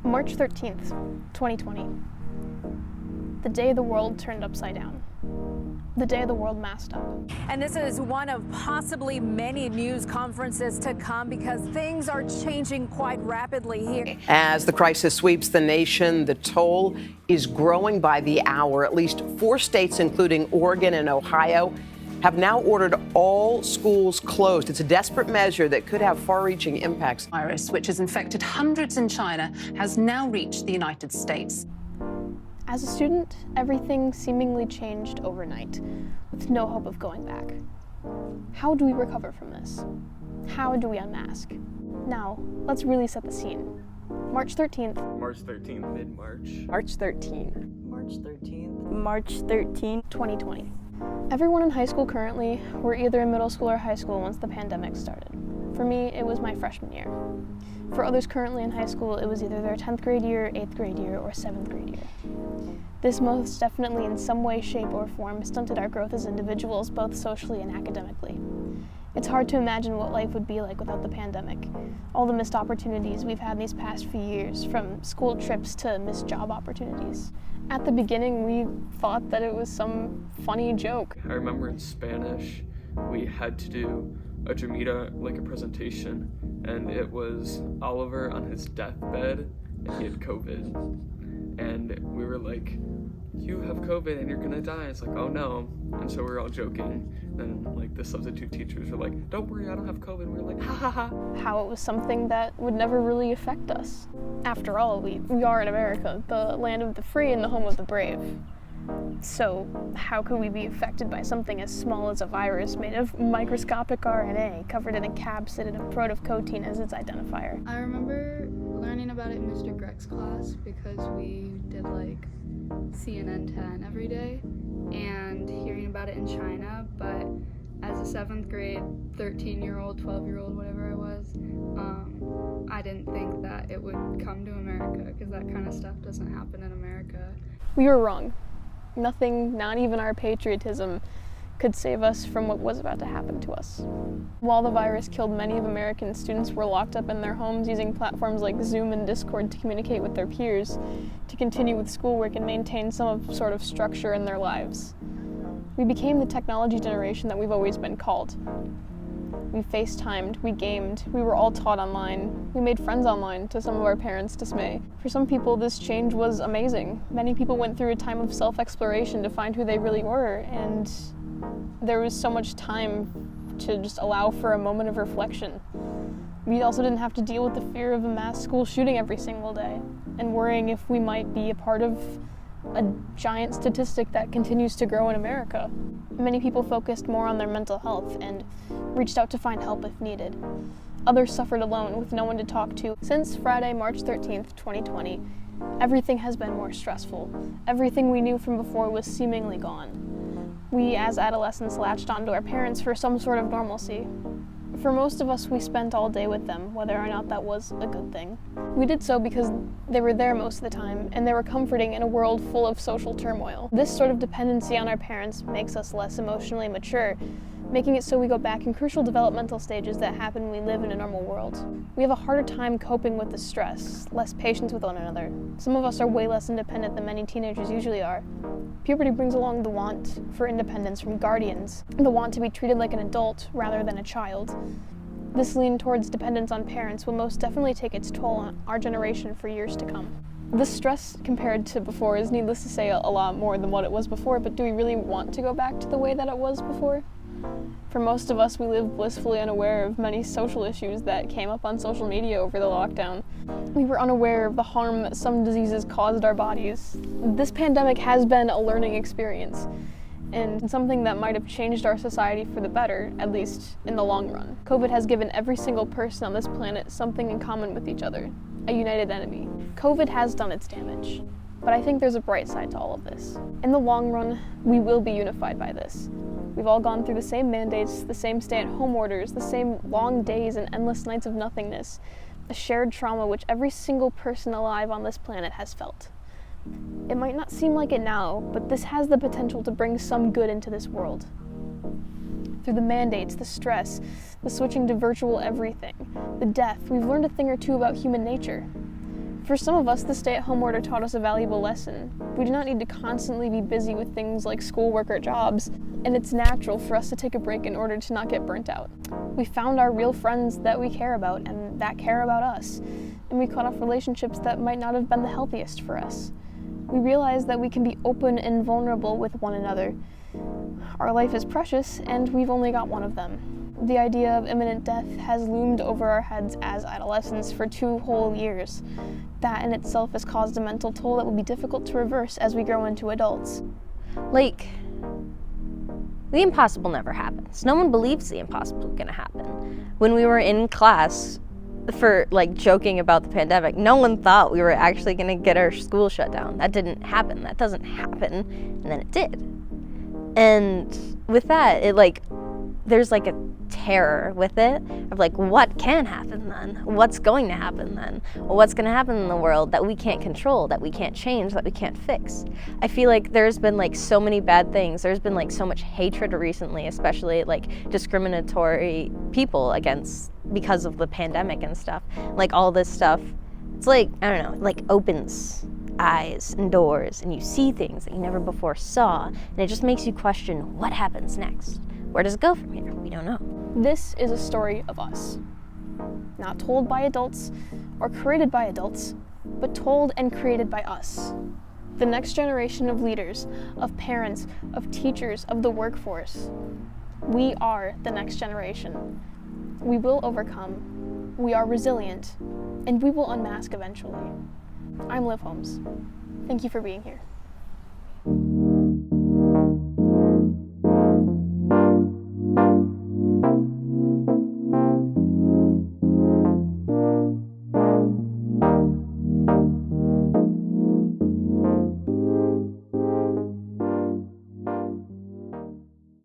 March 13th, 2020. The day the world turned upside down. The day the world masked up. And this is one of possibly many news conferences to come because things are changing quite rapidly here. As the crisis sweeps the nation, the toll is growing by the hour. At least 4 states, including Oregon and Ohio, have now ordered all schools closed. It's a desperate measure that could have far-reaching impacts. Virus, which has infected hundreds in China, has now reached the United States. As a student, everything seemingly changed overnight, with no hope of going back. How do we recover from this? How do we unmask? Now, let's really set the scene. March 13th. March 13th, mid-March. March 13. March 13th. March 13th. 2020. Everyone in high school currently were either in middle school or high school once the pandemic started. For me, it was my freshman year. For others currently in high school, it was either their 10th grade year, 8th grade year, or 7th grade year. This most definitely in some way, shape, or form stunted our growth as individuals, both socially and academically. It's hard to imagine what life would be like without the pandemic. All the missed opportunities we've had these past few years, from school trips to missed job opportunities. At the beginning, we thought that it was some funny joke. I remember in Spanish, we had to do a Dramita, like a presentation, and it was Oliver on his deathbed, and he had COVID. And we were like, you have COVID and you're gonna die. It's like, oh no. And so we were all joking. And like the substitute teachers were like, don't worry, I don't have COVID. And we were like, ha ha ha. How it was something that would never really affect us. After all, we are in America, the land of the free and the home of the brave. So how could we be affected by something as small as a virus made of microscopic RNA covered in a capsid and a protocotin as its identifier? I remember learning about it in Mr. Greg's class because we did like CNN 10 every day and hearing about it in China, but as a 7th grade, 13-year-old, 12-year-old, whatever I was, I didn't think that it would come to America because that kind of stuff doesn't happen in America. We were wrong. Nothing, not even our patriotism, could save us from what was about to happen to us. While the virus killed many of American students were locked up in their homes using platforms like Zoom and Discord to communicate with their peers, to continue with schoolwork and maintain some sort of structure in their lives. We became the technology generation that we've always been called. We FaceTimed, we gamed, we were all taught online. We made friends online, to some of our parents' dismay. For some people, this change was amazing. Many people went through a time of self-exploration to find who they really were, and there was so much time to just allow for a moment of reflection. We also didn't have to deal with the fear of a mass school shooting every single day, and worrying if we might be a part of a giant statistic that continues to grow in America. Many people focused more on their mental health and reached out to find help if needed. Others suffered alone with no one to talk to. Since Friday, March 13th, 2020, everything has been more stressful. Everything we knew from before was seemingly gone. We, as adolescents, latched onto our parents for some sort of normalcy. For most of us, we spent all day with them, whether or not that was a good thing. We did so because they were there most of the time, and they were comforting in a world full of social turmoil. This sort of dependency on our parents makes us less emotionally mature, making it so we go back in crucial developmental stages that happen when we live in a normal world. We have a harder time coping with the stress, less patience with one another. Some of us are way less independent than many teenagers usually are. Puberty brings along the want for independence from guardians, the want to be treated like an adult rather than a child. This lean towards dependence on parents will most definitely take its toll on our generation for years to come. This stress compared to before is, needless to say, a lot more than what it was before, but do we really want to go back to the way that it was before? For most of us, we live blissfully unaware of many social issues that came up on social media over the lockdown. We were unaware of the harm that some diseases caused our bodies. This pandemic has been a learning experience, and something that might have changed our society for the better, at least in the long run. COVID has given every single person on this planet something in common with each other, a united enemy. COVID has done its damage, but I think there's a bright side to all of this. In the long run, we will be unified by this. We've all gone through the same mandates, the same stay-at-home orders, the same long days and endless nights of nothingness, a shared trauma which every single person alive on this planet has felt. It might not seem like it now, but this has the potential to bring some good into this world. Through the mandates, the stress, the switching to virtual everything, the death, we've learned a thing or two about human nature. For some of us, the stay-at-home order taught us a valuable lesson. We do not need to constantly be busy with things like schoolwork or jobs, and it's natural for us to take a break in order to not get burnt out. We found our real friends that we care about and that care about us, and we cut off relationships that might not have been the healthiest for us. We realized that we can be open and vulnerable with one another. Our life is precious, and we've only got one of them. The idea of imminent death has loomed over our heads as adolescents for 2 whole years. That in itself has caused a mental toll that will be difficult to reverse as we grow into adults. Like, the impossible never happens. No one believes the impossible is gonna happen. When we were in class for like joking about the pandemic, no one thought we were actually gonna get our school shut down. That didn't happen. That doesn't happen. And then it did. And with that, it like, there's like a terror with it of like, what can happen then? What's going to happen then? What's going to happen in the world that we can't control, that we can't change, that we can't fix? I feel like there's been like so many bad things. There's been like so much hatred recently, especially like discriminatory people against because of the pandemic and stuff. Like all this stuff, it's like, I don't know, it like opens eyes and doors and you see things that you never before saw, and it just makes you question what happens next. Where does it go from here? We don't know. This is a story of us. Not told by adults or created by adults, but told and created by us. The next generation of leaders, of parents, of teachers, of the workforce. We are the next generation. We will overcome. We are resilient, and we will unmask eventually. I'm Liv Holmes. Thank you for being here.